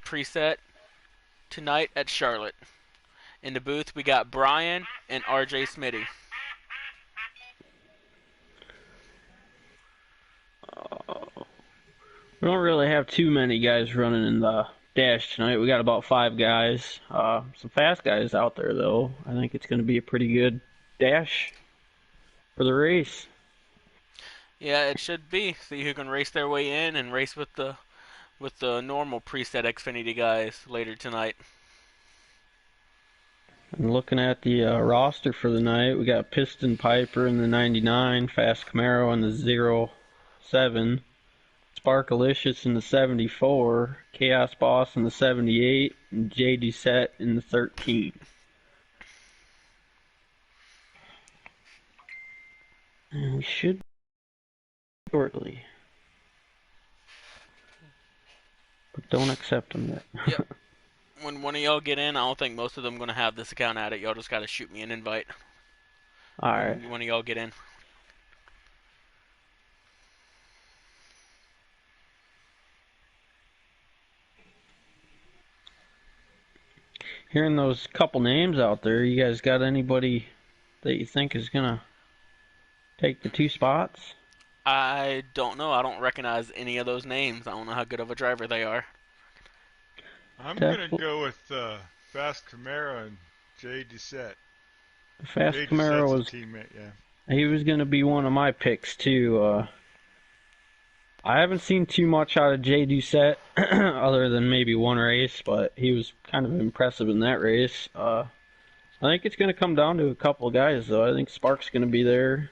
preset tonight at Charlotte. In the booth, we got Brian and RJ Smitty. We don't really have too many guys running in the dash tonight. We got about 5 guys. Some fast guys out there, though. I think it's going to be a pretty good dash for the race. Yeah, it should be. See who can race their way in and race with the normal preset Xfinity guys later tonight. And looking at the roster for the night, we got Piston Piper in the 99, Fast Camaro in the 07, Sparkalicious in the 74, Chaos Boss in the 78, and J Doucette in the 13. And we should shortly. But don't accept them yet. Yep. When one of y'all get in, I don't think most of them going to have this account at it. Y'all just got to shoot me an invite. Alright. When one of y'all get in. Hearing those couple names out there, you guys got anybody that you think is going to take the 2 spots? I don't know. I don't recognize any of those names. I don't know how good of a driver they are. I'm going to go with Fast Camaro and Jay Doucette. Fast Camaro was teammate, yeah. He was going to be one of my picks too. I haven't seen too much out of Jay Doucette other than maybe one race, but he was kind of impressive in that race. I think it's going to come down to a couple of guys though. I think Spark's going to be there.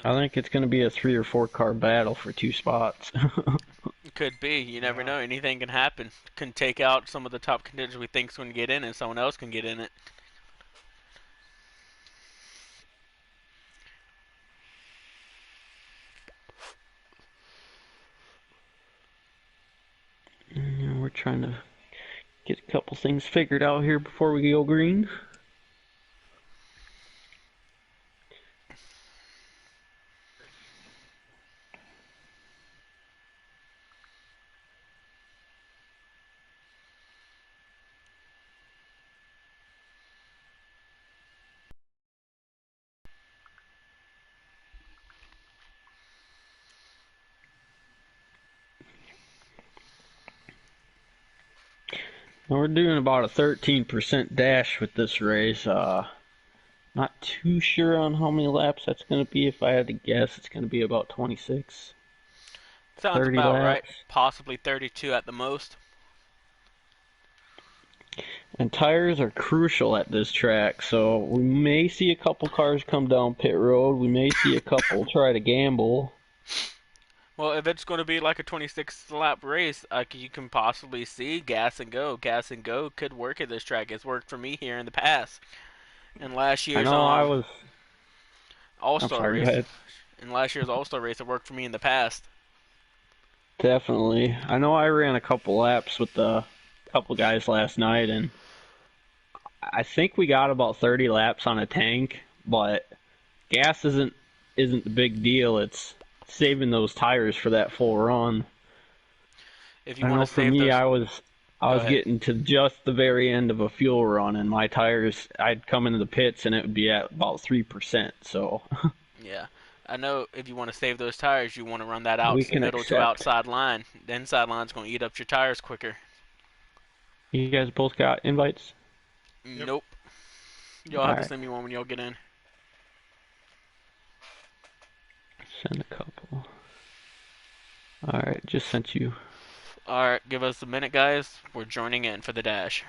I think it's going to be a 3 or 4 car battle for 2 spots. Could be. You never know. Anything can happen. Can take out some of the top contenders we think's going to get in, and someone else can get in it. And we're trying to get a couple things figured out here before we go green. We're doing about a 13% dash with this race. Not too sure on how many laps that's going to be. If I had to guess, it's going to be about 26. Sounds 30 about laps. right. Possibly 32 at the most. And tires are crucial at this track, so we may see a couple cars come down pit road. We may see a couple try to gamble. Well, if it's going to be like a 26 lap race, you can possibly see gas and go. Gas and go could work at this track. It's worked for me here in the past. In last year's All-Star race. In last year's All-Star race, it worked for me in the past. Definitely. I know I ran a couple laps with a couple guys last night, and I think we got about 30 laps on a tank, but gas isn't the big deal. It's saving those tires for that full run. If you want to save those, I was getting to just the very end of a fuel run, and my tires, I'd come into the pits and it would be at about 3%. So yeah, I know if you want to save those tires, you want to run that out middle to outside line. The inside line's going to eat up your tires quicker. You guys both got invites? Yep. Nope. Y'all have to send me one when y'all get in. Send a couple. Alright, just sent you. Alright, give us a minute, guys. We're joining in for the dash.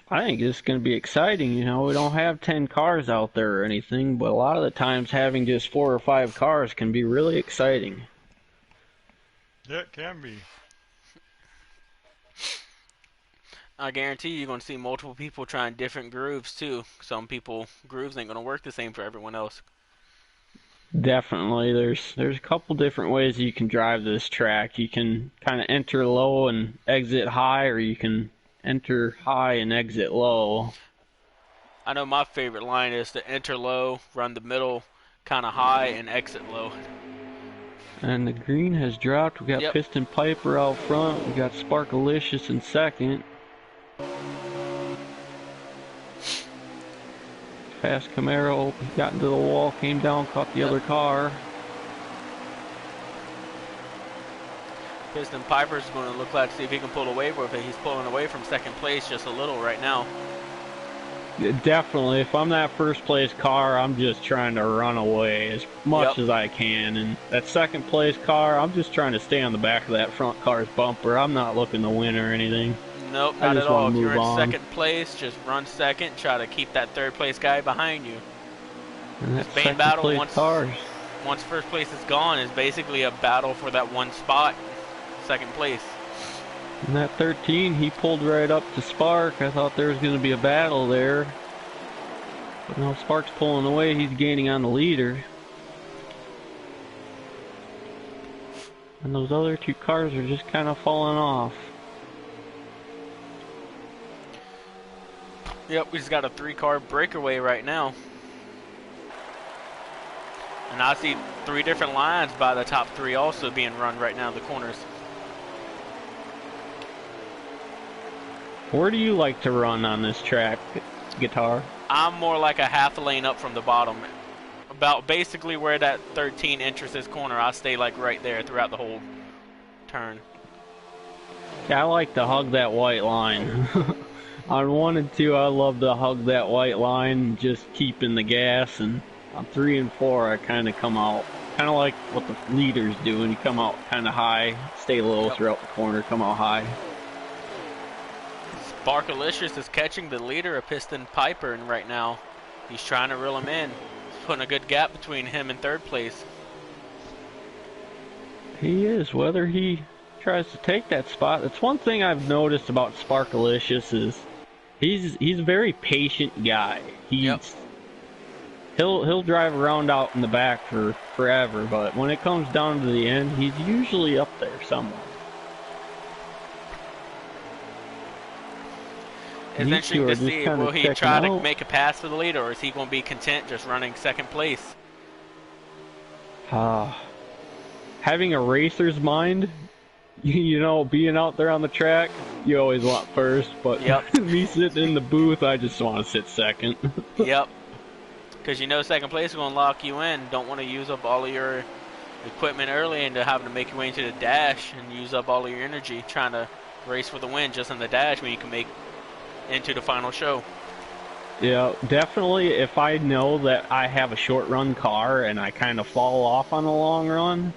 I think this is going to be exciting. You know, we don't have 10 cars out there or anything, but a lot of the times having just 4 or 5 cars can be really exciting. Yeah, it can be. I guarantee you're going to see multiple people trying different grooves, too. Some people, grooves ain't going to work the same for everyone else. Definitely. There's a couple different ways you can drive this track. You can kind of enter low and exit high, or you can enter high and exit low. I know my favorite line is to enter low, run the middle, kind of high and exit low. And the green has dropped. We got Yep. Piston Piper out front. We got Sparkalicious in second. Fast Camaro got into the wall, came down, caught the other car. Piston Piper's going to look like to see if he can pull away with it. He's pulling away from second place just a little right now. Definitely, if I'm that first place car, I'm just trying to run away as much as I can. And that second place car, I'm just trying to stay on the back of that front car's bumper. I'm not looking to win or anything. Nope, I not just at all. want If to you're move in on. second place, just run second. Try to keep that third place guy behind you. And that This main second battle, place cars. once first place is gone, is basically a battle for that one spot, second place. And that 13, he pulled right up to Spark. I thought there was going to be a battle there. But now Spark's pulling away. He's gaining on the leader. And those other two cars are just kind of falling off. Yep, we just got a 3-car breakaway right now. And I see 3 different lines by the top 3 also being run right now in the corners. Where do you like to run on this track, Guitar? I'm more like a half a lane up from the bottom. About basically where that 13 enters this corner, I stay like right there throughout the whole turn. Yeah, I like to hug that white line. On 1 and 2, I love to hug that white line, just keeping the gas. And on 3 and 4, I kind of come out, kind of like what the leaders do. And you come out kind of high, stay low throughout the corner, come out high. Sparkalicious is catching the leader of Piston Piper and right now. He's trying to reel him in. He's putting a good gap between him and third place. He is. Whether he tries to take that spot, that's one thing I've noticed about Sparkalicious is he's a very patient guy. He'll drive around out in the back for forever, but when it comes down to the end, he's usually up there somewhere. It's interesting to see, will he try to make a pass for the lead, or is he going to be content just running second place? Having a racer's mind, you know, being out there on the track, you always want first, but me sitting in the booth, I just want to sit second. Yep. Because you know second place is going to lock you in. Don't want to use up all of your equipment early and having to make your way into the dash and use up all of your energy trying to race for the win just in the dash when you can make into the final show. Yeah, definitely if I know that I have a short run car and I kind of fall off on the long run,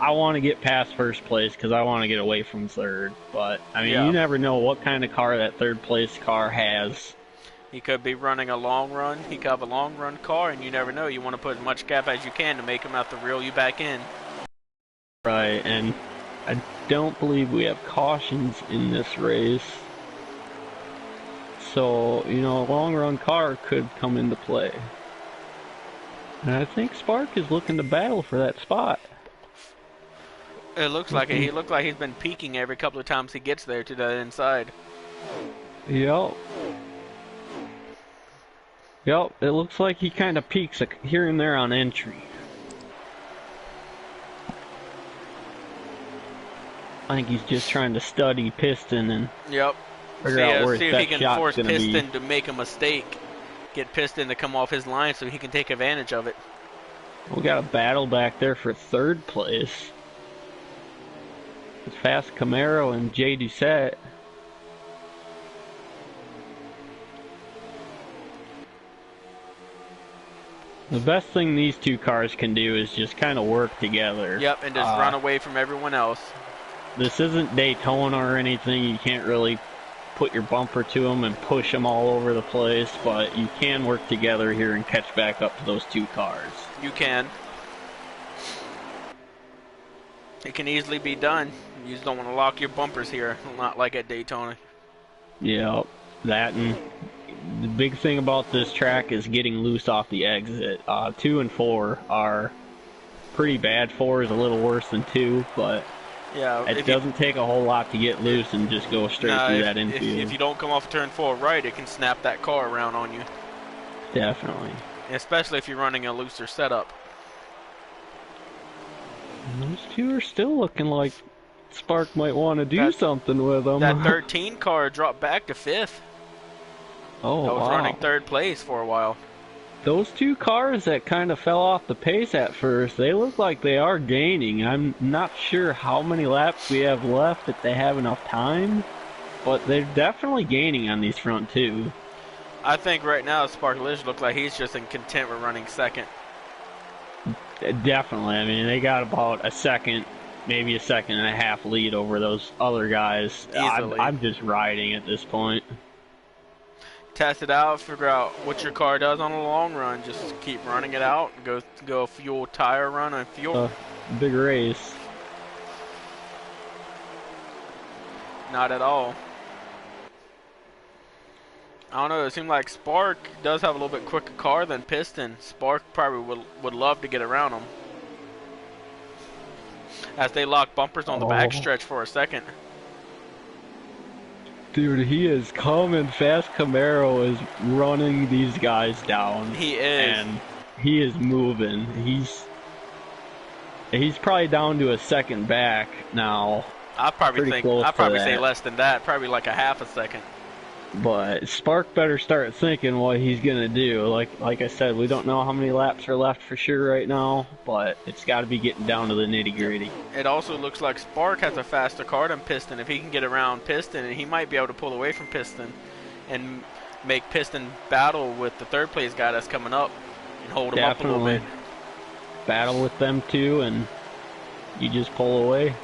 I want to get past first place because I want to get away from third. But, I mean, you never know what kind of car that third place car has. He could be running a long run. He could have a long run car, and you never know. You want to put as much gap as you can to make him have to reel you back in. Right, and I don't believe we have cautions in this race. So, you know, a long run car could come into play. And I think Spark is looking to battle for that spot. It looks like it. He looked like he's been peeking every couple of times he gets there to the inside. Yep. Yep, it looks like he kind of peeks here and there on entry. I think he's just trying to study Piston and figure out where see that if he can shot's force gonna be. Piston to make a mistake. Get Piston to come off his line so he can take advantage of it. We got a battle back there for third place. It's Fast Camaro and Jay Doucette. The best thing these two cars can do is just kind of work together. Yep, and just run away from everyone else. This isn't Daytona or anything. You can't really put your bumper to them and push them all over the place, but you can work together here and catch back up to those two cars. You can. It can easily be done. You just don't want to lock your bumpers here, not like at Daytona. Yeah, that, and the big thing about this track is getting loose off the exit. 2 and 4 are pretty bad. 4 is a little worse than 2, but it doesn't take a whole lot to get loose and just go straight through that infield. If you don't come off turn 4 right, it can snap that car around on you. Definitely. especially if you're running a looser setup. And those two are still looking like Spark might want to do That something with them. that 13 car dropped back to 5th. Oh, I was wow. running 3rd place for a while. Those two cars that kind of fell off the pace at first, they look like they are gaining. I'm not sure how many laps we have left if they have enough time, but they're definitely gaining on these front two. I think right now Sparklish looks like he's just in content with running 2nd. Definitely. I mean, they got about a second, maybe a second and a half lead over those other guys. Easily. I'm just riding at this point. Test it out, figure out what your car does on a long run. Just keep running it out. Go fuel tire run and fuel. Big race. Not at all. I don't know. It seemed like Spark does have a little bit quicker car than Piston. Spark probably would love to get around him as they lock bumpers on the backstretch for a second. Dude, he is coming. Fast Camaro is running these guys down. He is. And he is moving. He's probably down to a second back now. I'd probably say less than that. Probably like a half a second. But Spark better start thinking what he's gonna do. Like I said, we don't know how many laps are left for sure right now, but it's got to be getting down to the nitty gritty. It also looks like Spark has a faster car than Piston. If he can get around Piston, and he might be able to pull away from Piston and make Piston battle with the 3rd place guy that's coming up and hold him up a little bit. Battle with them too, and you just pull away.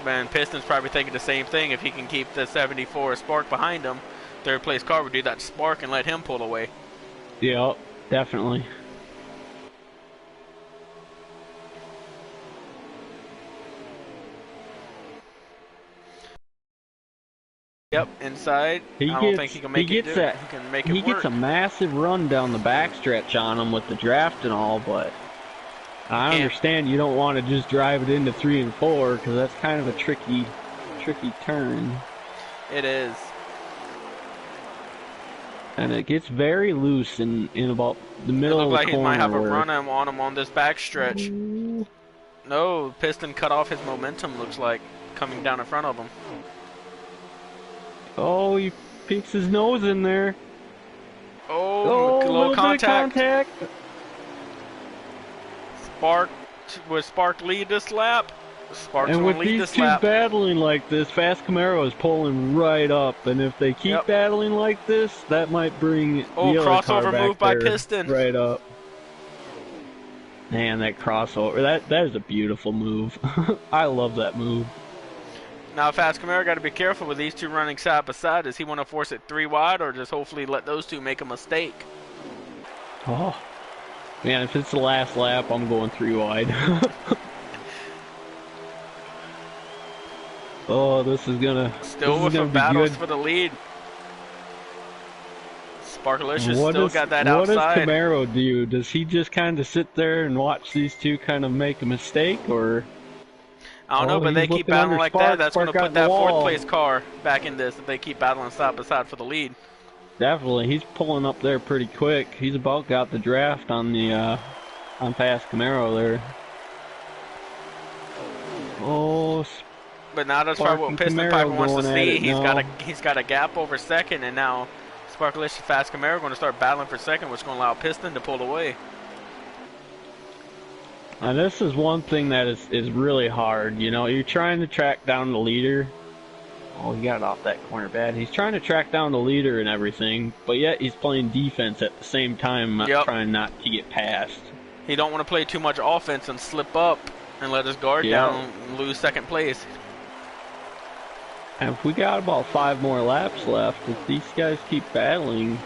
Man, Piston's probably thinking the same thing. If he can keep the 74 Spark behind him, 3rd place car would do that to Spark and let him pull away. Yep, definitely. Yep, inside. I don't think he can make it. He can make it work. He gets a massive run down the backstretch on him with the draft and all, but I understand you don't want to just drive it into 3 and 4 because that's kind of a tricky turn. It is. And it gets very loose in about the middle of the corner. It looks like he might have a run on him on this backstretch. No, Piston cut off his momentum, looks like, coming down in front of him. Oh, he peeks his nose in there. Oh, low contact. Spark lead this lap? Spark's and with lead these this two lap. battling like this, Fast Camaro is pulling right up, and if they keep battling like this, that might bring the other car crossover back move by there Piston. Right up. Man, that crossover, that is a beautiful move. I love that move. Now, Fast Camaro got to be careful with these two running side by side. Does he want to force it 3 wide, or just hopefully let those two make a mistake? Oh. Man, if it's the last lap, I'm going 3 wide. Oh, this is gonna still with some battles for the lead. Sparkalicious still got that outside. What does Camaro do? Does he just kind of sit there and watch these two kind of make a mistake, or? I don't know, but they keep battling like that. That's going to put that 4th place car back in this if they keep battling side by side for the lead. Definitely, he's pulling up there pretty quick. He's about got the draft on the on Fast Camaro there. Oh. But now that's probably what Piston Piper wants to see. He's got a gap over 2nd, and now Sparkalicious and Fast Camaro are going to start battling for 2nd, which is going to allow Piston to pull away. And this is one thing that is really hard. You know, you're trying to track down the leader. Oh, he got off that corner bad. He's trying to track down the leader and everything, but yet he's playing defense at the same time, trying not to get past. He don't want to play too much offense and slip up and let his guard down and lose 2nd place. And if we got about 5 more laps left, if these guys keep battling,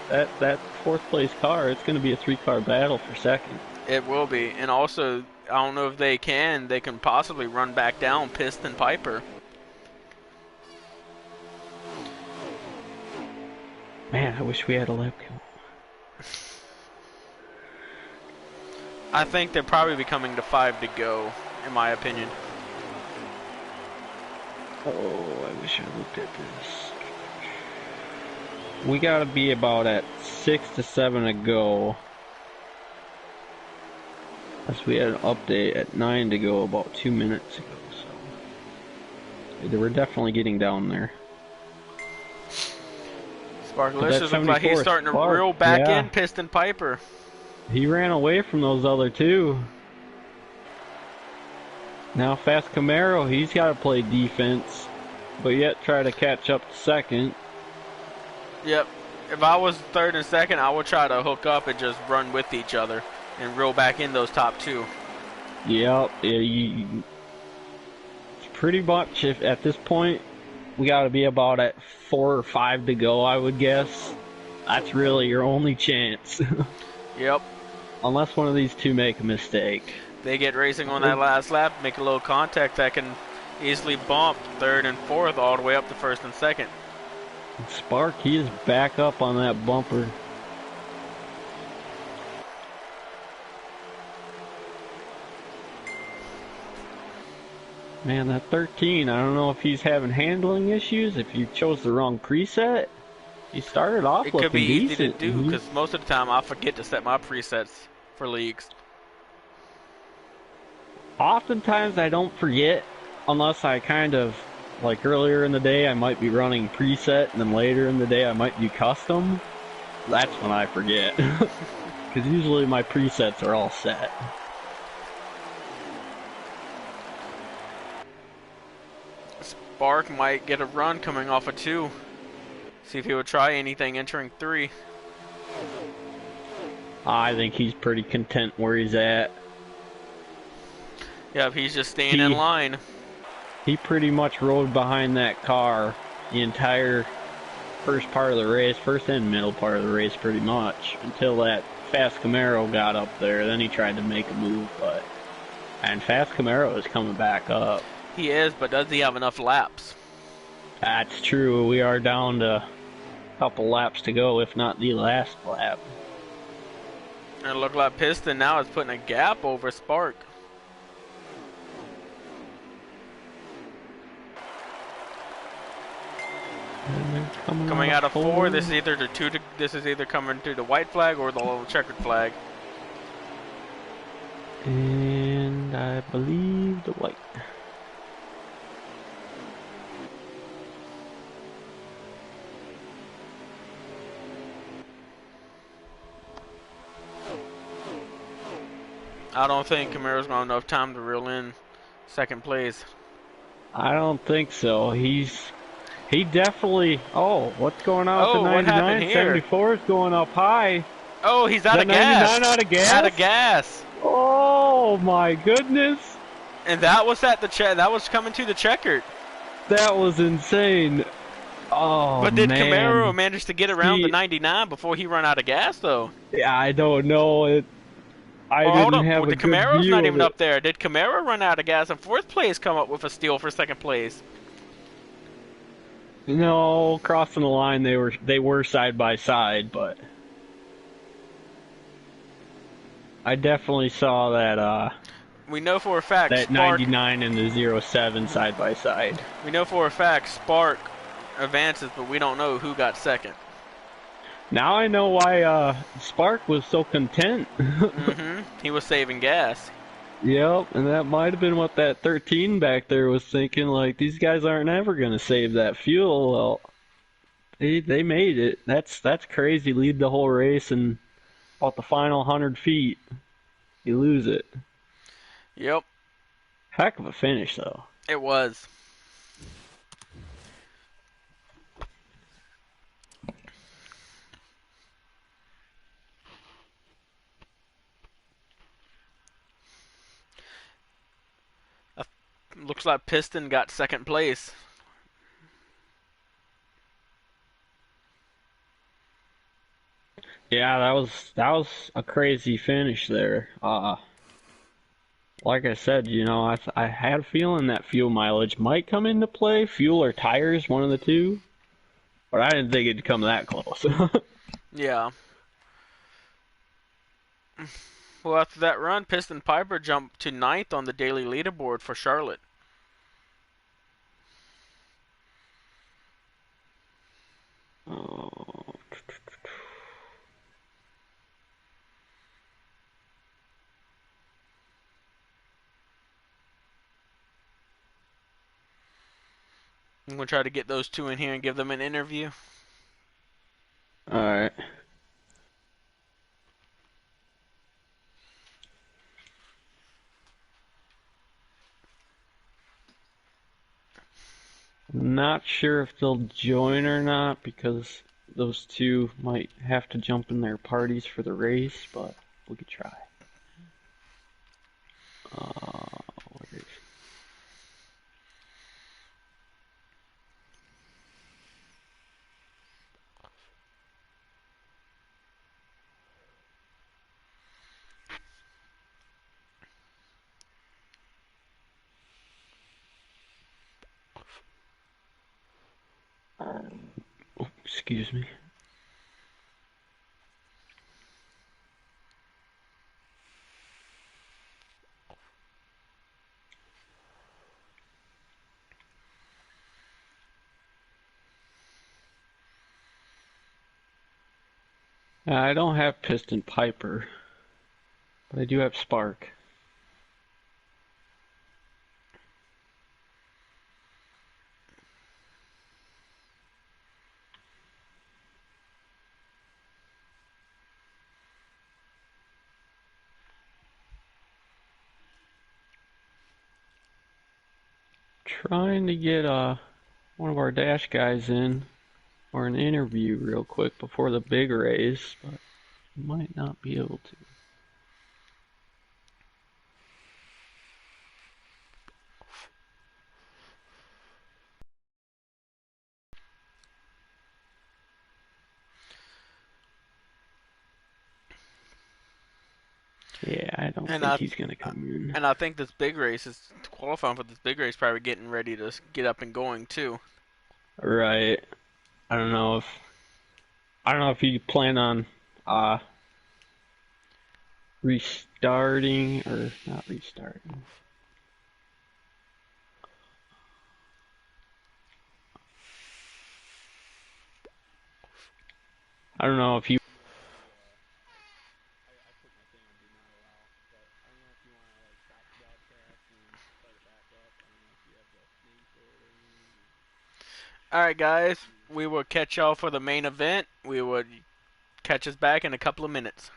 that 4th place car, it's going to be a 3-car battle for 2nd. It will be. And also, I don't know if they can possibly run back down Piston Piper. Man, I wish we had a lap count. I think they're probably be coming to 5 to go, in my opinion. Oh, I wish I looked at this. We gotta be about at 6 to 7 to go. As we had an update at 9 to go about 2 minutes ago, so they were definitely getting down there. Sparkalicious looks like he's starting to reel back in Piston Piper. He ran away from those other two. Now Fast Camaro, he's got to play defense, but yet try to catch up to second. Yep. If I was third and second, I would try to hook up and just run with each other and reel back in those top two. Yep. Yeah, pretty much, if at this point, we got to be about at 4 or 5 to go, I would guess. That's really your only chance. Yep. Unless one of these two make a mistake. They get racing on that last lap, make a little contact that can easily bump third and fourth all the way up to first and second. Spark, he is back up on that bumper. Man, that 13, I don't know if he's having handling issues, if you chose the wrong preset. He started off looking decent. It could be easy to do, because most of the time I forget to set my presets for leagues. Oftentimes I don't forget, unless I kind of, like earlier in the day I might be running preset, and then later in the day I might do custom. That's when I forget. Because usually my presets are all set. Spark might get a run coming off of 2. See if he would try anything entering 3. I think he's pretty content where he's at. Yeah, if he's just staying in line. He pretty much rode behind that car the entire first part of the race, first and middle part of the race pretty much, until that Fast Camaro got up there. Then he tried to make a move, and Fast Camaro is coming back up. He is, but does he have enough laps? That's true. We are down to a couple laps to go, if not the last lap. And it looked like Piston now is putting a gap over Spark. Coming out of 4, this is either this is either coming to the white flag or the little checkered flag. And I believe the white. I don't think Camaro's gonna have enough time to reel in second place. I don't think so. He definitely. Oh, what's going on with the 99? What happened here? 74 is going up high. Oh, he's out of gas. 99 out of gas. Out of gas. Oh my goodness. And that was at the that was coming to the checkered. That was insane. Oh, but did man. Camaro manage to get around the 99 before he ran out of gas, though? Yeah, I don't know. I didn't have a the good Camaro's view not of even it. up there. Did Camaro run out of gas and fourth place come up with a steal for second place? No, crossing the line they were side by side, but I definitely saw that we know for a fact that Spark, 99 and the 07 side by side. We know for a fact Spark advances, but we don't know who got second. Now I know why Spark was so content. He was saving gas. Yep, and that might have been what that 13 back there was thinking, like, these guys aren't ever going to save that fuel. Well, they made it. That's crazy. Lead the whole race, and about the final 100 feet, you lose it. Yep. Heck of a finish, though. It was. Looks like Piston got second place. Yeah, that was a crazy finish there. Like I said, you know, I had a feeling that fuel mileage might come into play, fuel or tires, one of the two. But I didn't think it'd come that close. Yeah. Well, after that run, Piston Piper jumped to 9th on the daily leaderboard for Charlotte. Oh. I'm gonna try to get those two in here and give them an interview. All right. Not sure if they'll join or not because those two might have to jump in their parties for the race, but we could try. Where is Oh, excuse me. I don't have Piston Piper, but I do have Spark. Trying to get one of our dash guys in or an interview real quick before the big race, but might not be able to. Yeah, I don't And think I he's gonna come in. and I think this big race is qualifying for this big race. Probably getting ready to get up and going too. Right. I don't know if you plan on uh restarting or not restarting. I don't know if you All right, guys. We will catch y'all for the main event. We will catch us back in a couple of minutes.